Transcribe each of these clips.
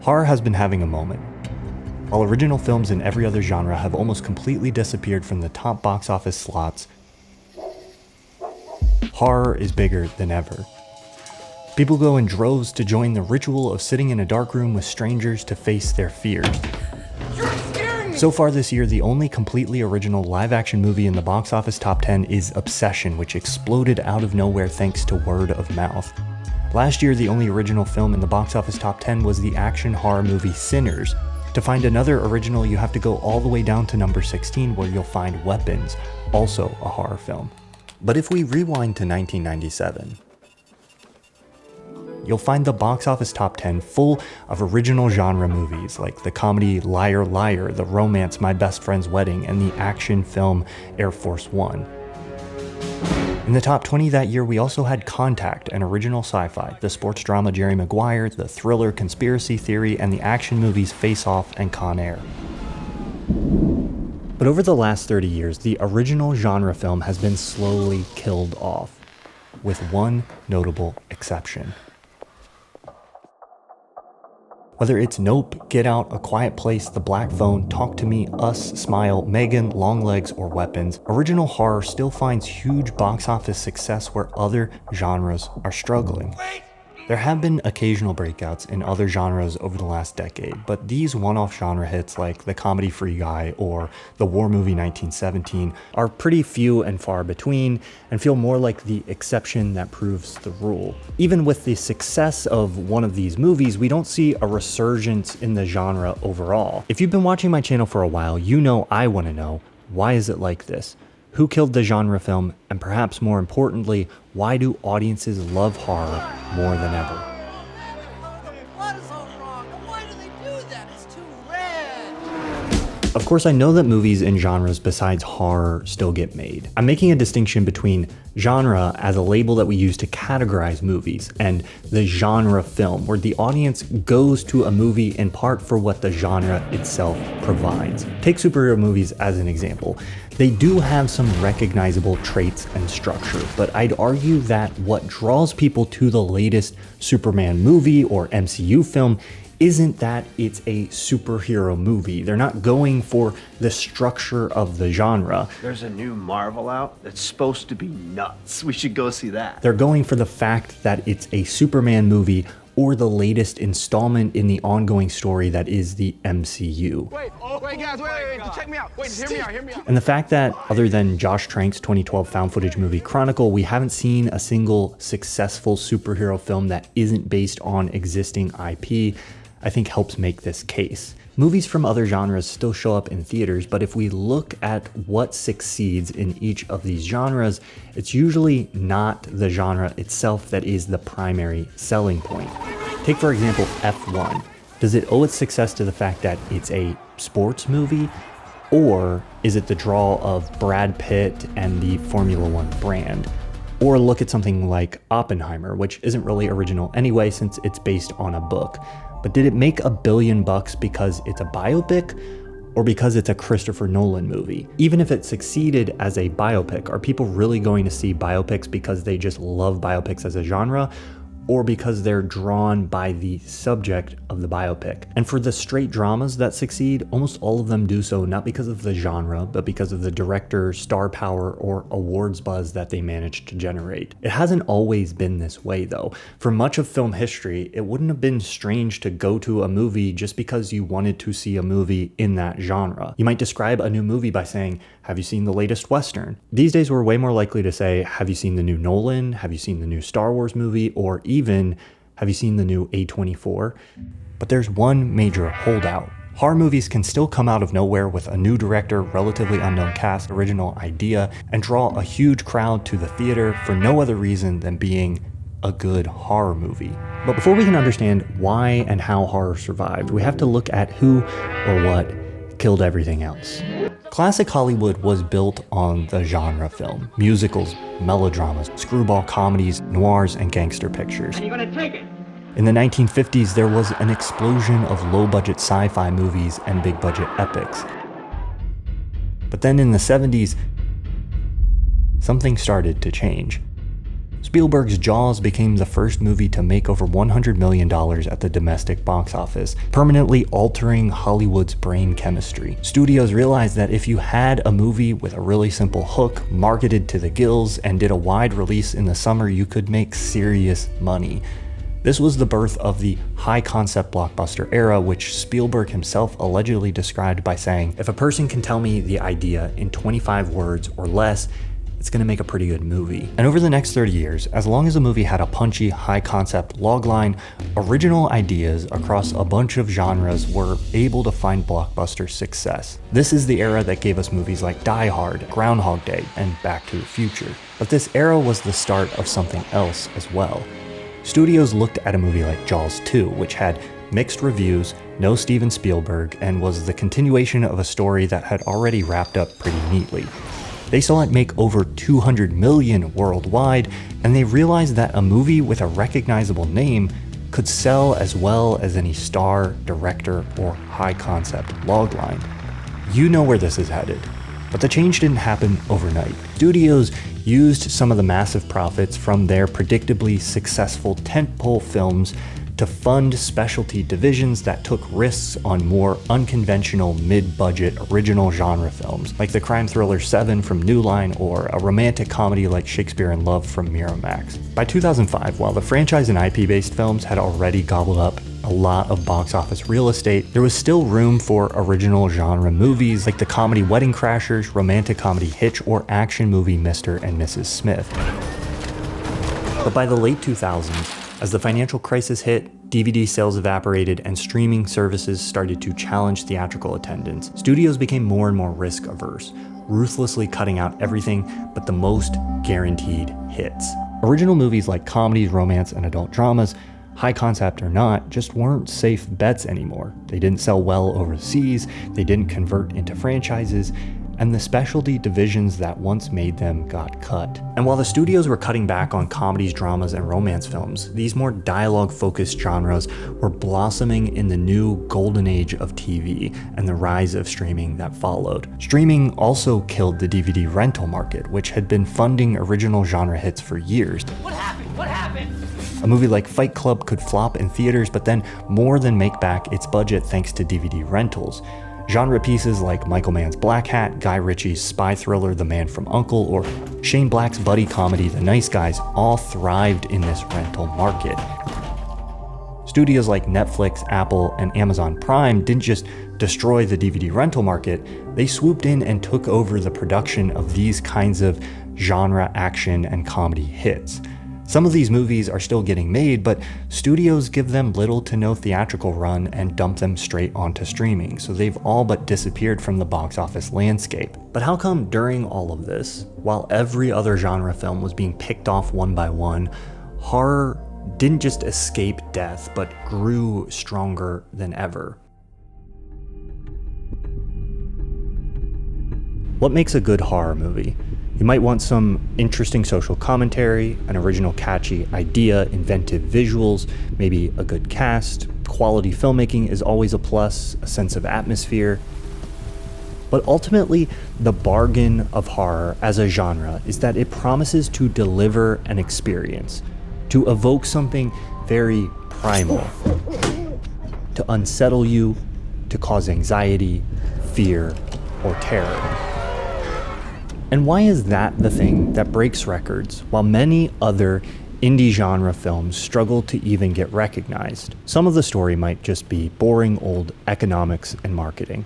Horror has been having a moment. While original films in every other genre have almost completely disappeared from the top box office slots, horror is bigger than ever. People go in droves to join the ritual of sitting in a dark room with strangers to face their fears. So far this year, the only completely original live-action movie in the box office top 10 is Obsession, which exploded out of nowhere thanks to word of mouth. Last year, the only original film in the box office top 10 was the action horror movie Sinners. To find another original, you have to go all the way down to number 16, where you'll find Weapons, also a horror film. But if we rewind to 1997, you'll find the box office top 10 full of original genre movies like the comedy Liar Liar, the romance My Best Friend's Wedding, and the action film Air Force One. In the top 20 that year, we also had Contact, an original sci-fi, the sports drama Jerry Maguire, the thriller Conspiracy Theory, and the action movies Face Off and Con Air. But over the last 30 years, the original genre film has been slowly killed off, with one notable exception. Whether it's Nope, Get Out, A Quiet Place, The Black Phone, Talk to Me, Us, Smile, Megan, Longlegs, or Weapons, original horror still finds huge box office success where other genres are struggling. There have been occasional breakouts in other genres over the last decade, but these one-off genre hits like The Comedy Free Guy or the war movie 1917 are pretty few and far between and feel more like the exception that proves the rule. Even with the success of one of these movies, we don't see a resurgence in the genre overall. If you've been watching my channel for a while, you know I want to know, why is it like this? Who killed the genre film? And perhaps more importantly, why do audiences love horror more than ever? What is so wrong? Why do they do that? It's too red. Of course, I know that movies and genres besides horror still get made. I'm making a distinction between genre as a label that we use to categorize movies and the genre film, where the audience goes to a movie in part for what the genre itself provides. Take superhero movies as an example. They do have some recognizable traits and structure, but I'd argue that what draws people to the latest Superman movie or MCU film isn't that it's a superhero movie. They're not going for the structure of the genre. There's a new Marvel out that's supposed to be nuts. We should go see that. They're going for the fact that it's a Superman movie or the latest installment in the ongoing story that is the MCU. Wait, guys, wait, check me out. Wait, hear me out. And the fact that, other than Josh Trank's 2012 found footage movie Chronicle, we haven't seen a single successful superhero film that isn't based on existing IP, I think helps make this case. Movies from other genres still show up in theaters, but if we look at what succeeds in each of these genres, it's usually not the genre itself that is the primary selling point. Take, for example, F1. Does it owe its success to the fact that it's a sports movie, or is it the draw of Brad Pitt and the Formula One brand? Or look at something like Oppenheimer, which isn't really original anyway since it's based on a book. But did it make $1 billion because it's a biopic, or because it's a Christopher Nolan movie? Even if it succeeded as a biopic, are people really going to see biopics because they just love biopics as a genre, or because they're drawn by the subject of the biopic? And for the straight dramas that succeed, almost all of them do so not because of the genre, but because of the director, star power, or awards buzz that they managed to generate. It hasn't always been this way though. For much of film history, it wouldn't have been strange to go to a movie just because you wanted to see a movie in that genre. You might describe a new movie by saying, have you seen the latest Western? These days we're way more likely to say, have you seen the new Nolan? Have you seen the new Star Wars movie? Or even, have you seen the new A24? But there's one major holdout. Horror movies can still come out of nowhere with a new director, relatively unknown cast, original idea, and draw a huge crowd to the theater for no other reason than being a good horror movie. But before we can understand why and how horror survived, we have to look at who or what killed everything else. Classic Hollywood was built on the genre film: musicals, melodramas, screwball comedies, noirs, and gangster pictures. Are you gonna take it? In the 1950s, there was an explosion of low-budget sci-fi movies and big-budget epics. But then in the 70s, something started to change. Spielberg's Jaws became the first movie to make over $100 million at the domestic box office, permanently altering Hollywood's brain chemistry. Studios realized that if you had a movie with a really simple hook, marketed to the gills, and did a wide release in the summer, you could make serious money. This was the birth of the high-concept blockbuster era, which Spielberg himself allegedly described by saying, "If a person can tell me the idea in 25 words or less, it's going to make a pretty good movie." And over the next 30 years, as long as a movie had a punchy, high-concept logline, original ideas across a bunch of genres were able to find blockbuster success. This is the era that gave us movies like Die Hard, Groundhog Day, and Back to the Future. But this era was the start of something else as well. Studios looked at a movie like Jaws 2, which had mixed reviews, no Steven Spielberg, and was the continuation of a story that had already wrapped up pretty neatly. They saw it make over $200 million worldwide, and they realized that a movie with a recognizable name could sell as well as any star, director, or high-concept logline. You know where this is headed. But the change didn't happen overnight. Studios used some of the massive profits from their predictably successful tentpole films to fund specialty divisions that took risks on more unconventional mid-budget original genre films, like the crime thriller Seven from New Line or a romantic comedy like Shakespeare in Love from Miramax. By 2005, while the franchise and IP-based films had already gobbled up a lot of box office real estate, there was still room for original genre movies like the comedy Wedding Crashers, romantic comedy Hitch, or action movie Mr. and Mrs. Smith. But by the late 2000s, as the financial crisis hit, DVD sales evaporated, and streaming services started to challenge theatrical attendance, studios became more and more risk-averse, ruthlessly cutting out everything but the most guaranteed hits. Original movies like comedies, romance, and adult dramas, high concept or not, just weren't safe bets anymore. They didn't sell well overseas, they didn't convert into franchises, and the specialty divisions that once made them got cut. And while the studios were cutting back on comedies, dramas, and romance films, these more dialogue-focused genres were blossoming in the new golden age of TV and the rise of streaming that followed. Streaming also killed the DVD rental market, which had been funding original genre hits for years. What happened? What happened? A movie like Fight Club could flop in theaters, but then more than make back its budget thanks to DVD rentals. Genre pieces like Michael Mann's Black Hat, Guy Ritchie's spy thriller The Man from U.N.C.L.E., or Shane Black's buddy comedy The Nice Guys all thrived in this rental market. Studios like Netflix, Apple, and Amazon Prime didn't just destroy the DVD rental market, they swooped in and took over the production of these kinds of genre action and comedy hits. Some of these movies are still getting made, but studios give them little to no theatrical run and dump them straight onto streaming, so they've all but disappeared from the box office landscape. But how come during all of this, while every other genre film was being picked off one by one, horror didn't just escape death, but grew stronger than ever? What makes a good horror movie? You might want some interesting social commentary, an original catchy idea, inventive visuals, maybe a good cast. Quality filmmaking is always a plus, a sense of atmosphere. But ultimately, the bargain of horror as a genre is that it promises to deliver an experience, to evoke something very primal, to unsettle you, to cause anxiety, fear, or terror. And why is that the thing that breaks records, while many other indie genre films struggle to even get recognized? Some of the story might just be boring old economics and marketing.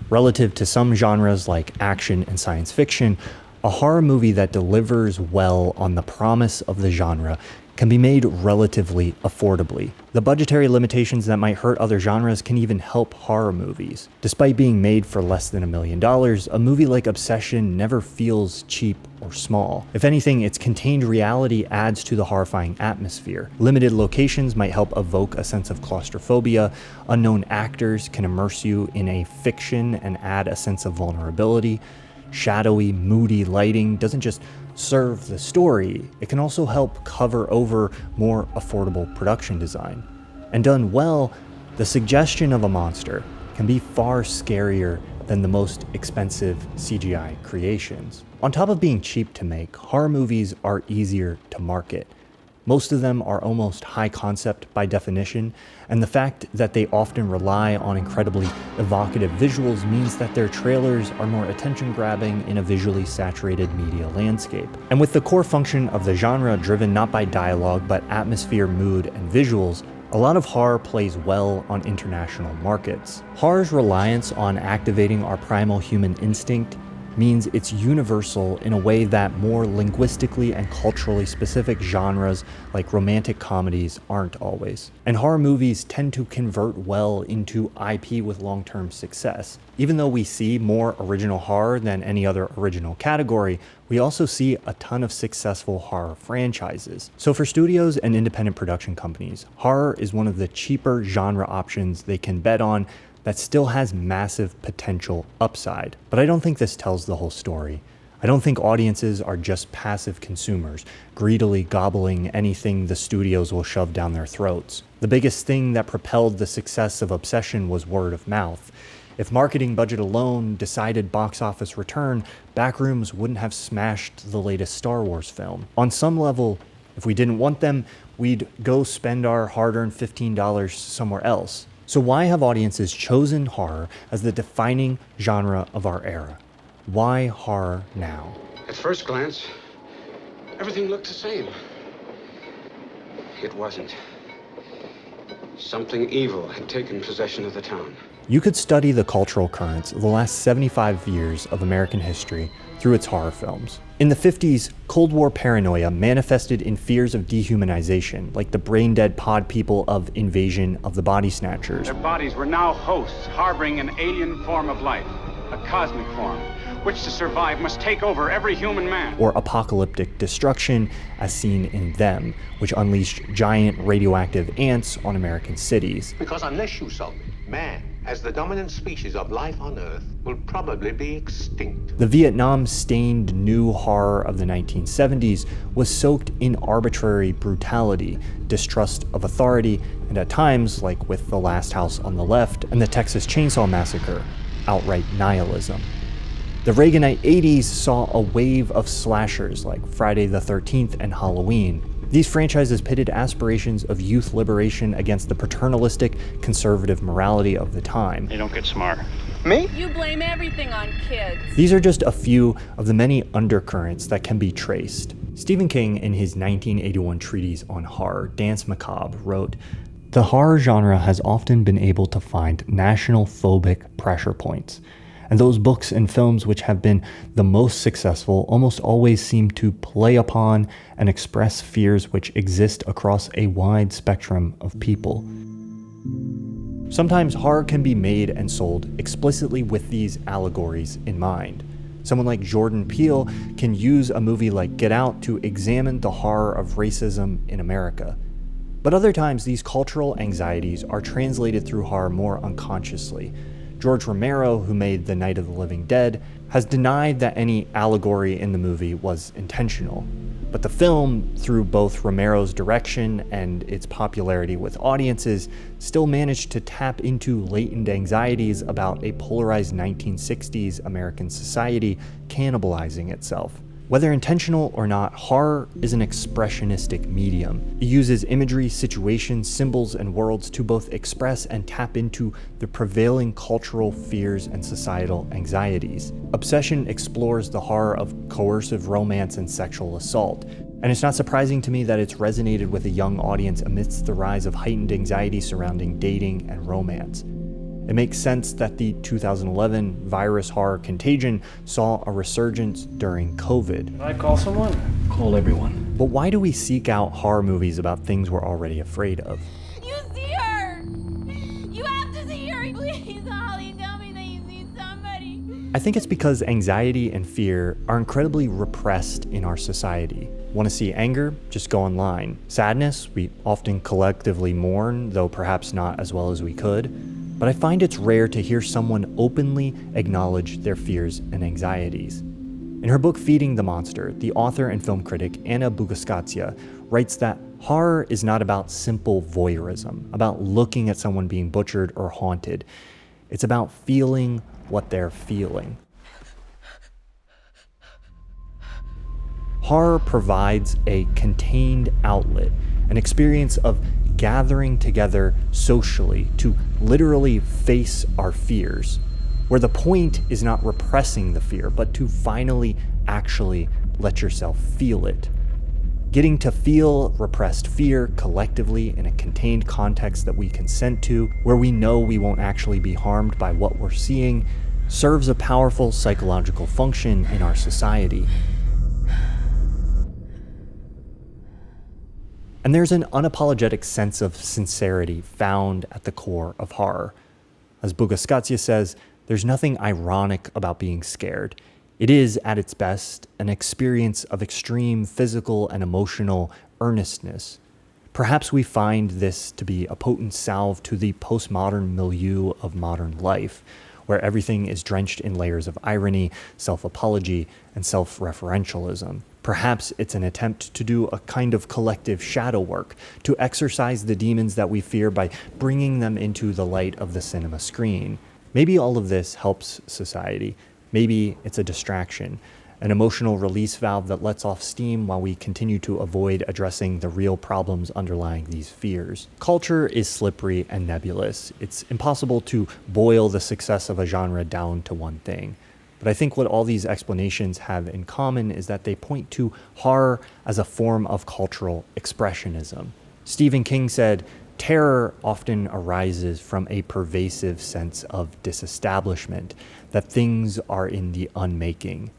Relative to some genres like action and science fiction, a horror movie that delivers well on the promise of the genre can be made relatively affordably. The budgetary limitations that might hurt other genres can even help horror movies. Despite being made for less than $1 million, a movie like Obsession never feels cheap or small. If anything, its contained reality adds to the horrifying atmosphere. Limited locations might help evoke a sense of claustrophobia. Unknown actors can immerse you in a fiction and add a sense of vulnerability. Shadowy, moody lighting doesn't just serve the story, it can also help cover over more affordable production design. And done well, the suggestion of a monster can be far scarier than the most expensive CGI creations. On top of being cheap to make, horror movies are easier to market. Most of them are almost high concept by definition, and the fact that they often rely on incredibly evocative visuals means that their trailers are more attention-grabbing in a visually saturated media landscape. And with the core function of the genre driven not by dialogue but atmosphere, mood, and visuals, a lot of horror plays well on international markets. Horror's reliance on activating our primal human instinct means it's universal in a way that more linguistically and culturally specific genres like romantic comedies aren't always. And horror movies tend to convert well into IP with long-term success. Even though we see more original horror than any other original category, we also see a ton of successful horror franchises. So for studios and independent production companies, horror is one of the cheaper genre options they can bet on that still has massive potential upside. But I don't think this tells the whole story. I don't think audiences are just passive consumers, greedily gobbling anything the studios will shove down their throats. The biggest thing that propelled the success of Obsession was word of mouth. If marketing budget alone decided box office return, Backrooms wouldn't have smashed the latest Star Wars film. On some level, if we didn't want them, we'd go spend our hard-earned $15 somewhere else. So why have audiences chosen horror as the defining genre of our era? Why horror now? At first glance, everything looked the same. It wasn't. Something evil had taken possession of the town. You could study the cultural currents of the last 75 years of American history through its horror films. In the 50s, Cold War paranoia manifested in fears of dehumanization, like the brain-dead pod people of Invasion of the Body Snatchers. Their bodies were now hosts harboring an alien form of life, a cosmic form, which to survive must take over every human man. Or apocalyptic destruction, as seen in Them, which unleashed giant radioactive ants on American cities. Because unless you solve it, man, as the dominant species of life on Earth, will probably be extinct. The Vietnam-stained new horror of the 1970s was soaked in arbitrary brutality, distrust of authority, and at times, like with The Last House on the Left and the Texas Chainsaw Massacre, outright nihilism. The Reaganite 80s saw a wave of slashers like Friday the 13th and Halloween. These franchises pitted aspirations of youth liberation against the paternalistic, conservative morality of the time. They don't get smart. Me? You blame everything on kids. These are just a few of the many undercurrents that can be traced. Stephen King, in his 1981 treatise on horror, Danse Macabre, wrote, "The horror genre has often been able to find national phobic pressure points. And those books and films which have been the most successful almost always seem to play upon and express fears which exist across a wide spectrum of people." Sometimes horror can be made and sold explicitly with these allegories in mind. Someone like Jordan Peele can use a movie like Get Out to examine the horror of racism in America. But other times, these cultural anxieties are translated through horror more unconsciously. George Romero, who made The Night of the Living Dead, has denied that any allegory in the movie was intentional. But the film, through both Romero's direction and its popularity with audiences, still managed to tap into latent anxieties about a polarized 1960s American society cannibalizing itself. Whether intentional or not, horror is an expressionistic medium. It uses imagery, situations, symbols, and worlds to both express and tap into the prevailing cultural fears and societal anxieties. Obsession explores the horror of coercive romance and sexual assault. And it's not surprising to me that it's resonated with a young audience amidst the rise of heightened anxiety surrounding dating and romance. It makes sense that the 2011 virus horror Contagion saw a resurgence during COVID. Can I call someone? Call everyone. But why do we seek out horror movies about things we're already afraid of? You see her! You have to see her! Please, Holly, tell me that you see somebody. I think it's because anxiety and fear are incredibly repressed in our society. Want to see anger? Just go online. Sadness? We often collectively mourn, though perhaps not as well as we could. But I find it's rare to hear someone openly acknowledge their fears and anxieties. In her book Feeding the Monster, the author and film critic Anna Bugaskatsia writes that horror is not about simple voyeurism, about looking at someone being butchered or haunted. It's about feeling what they're feeling. Horror provides a contained outlet, an experience of gathering together socially to literally face our fears, where the point is not repressing the fear, but to finally actually let yourself feel it. Getting to feel repressed fear collectively in a contained context that we consent to, where we know we won't actually be harmed by what we're seeing, serves a powerful psychological function in our society. And there's an unapologetic sense of sincerity found at the core of horror. As Bugaskatsia says, there's nothing ironic about being scared. It is, at its best, an experience of extreme physical and emotional earnestness. Perhaps we find this to be a potent salve to the postmodern milieu of modern life, where everything is drenched in layers of irony, self-apology, and self-referentialism. Perhaps it's an attempt to do a kind of collective shadow work, to exorcise the demons that we fear by bringing them into the light of the cinema screen. Maybe all of this helps society. Maybe it's a distraction, an emotional release valve that lets off steam while we continue to avoid addressing the real problems underlying these fears. Culture is slippery and nebulous. It's impossible to boil the success of a genre down to one thing. But I think what all these explanations have in common is that they point to horror as a form of cultural expressionism. Stephen King said, "Terror often arises from a pervasive sense of disestablishment, that things are in the unmaking."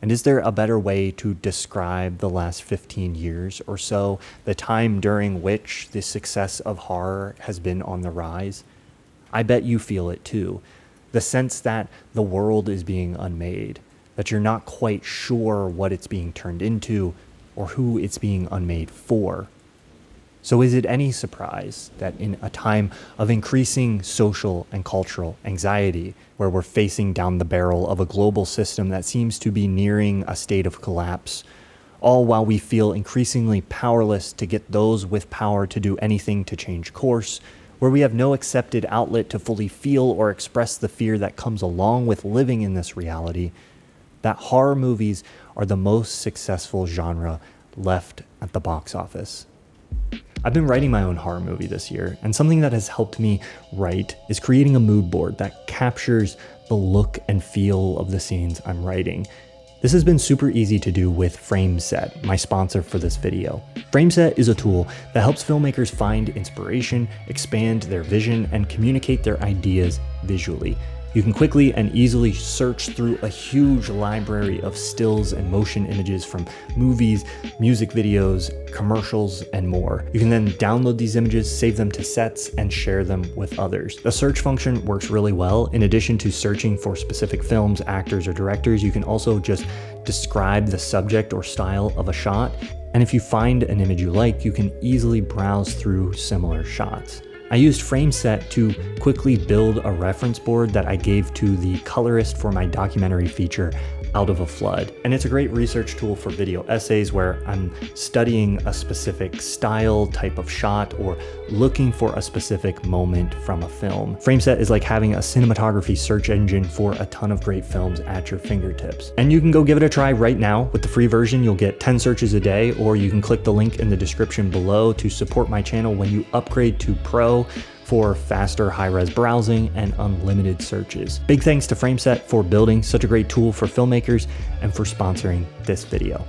And is there a better way to describe the last 15 years or so, the time during which the success of horror has been on the rise? I bet you feel it too. The sense that the world is being unmade, that you're not quite sure what it's being turned into or who it's being unmade for. So is it any surprise that in a time of increasing social and cultural anxiety, where we're facing down the barrel of a global system that seems to be nearing a state of collapse, all while we feel increasingly powerless to get those with power to do anything to change course, where we have no accepted outlet to fully feel or express the fear that comes along with living in this reality, that horror movies are the most successful genre left at the box office? I've been writing my own horror movie this year, and something that has helped me write is creating a mood board that captures the look and feel of the scenes I'm writing. This has been super easy to do with FrameSet, my sponsor for this video. FrameSet is a tool that helps filmmakers find inspiration, expand their vision, and communicate their ideas visually. You can quickly and easily search through a huge library of stills and motion images from movies, music videos, commercials, and more. You can then download these images, save them to sets, and share them with others. The search function works really well. In addition to searching for specific films, actors, or directors, you can also just describe the subject or style of a shot. And if you find an image you like, you can easily browse through similar shots. I used FrameSet to quickly build a reference board that I gave to the colorist for my documentary feature, Out of a Flood. And it's a great research tool for video essays where I'm studying a specific style, type of shot, or looking for a specific moment from a film. FrameSet is like having a cinematography search engine for a ton of great films at your fingertips. And you can go give it a try right now. With the free version, you'll get 10 searches a day, or you can click the link in the description below to support my channel when you upgrade to Pro for faster high-res browsing and unlimited searches. Big thanks to FrameSet for building such a great tool for filmmakers and for sponsoring this video.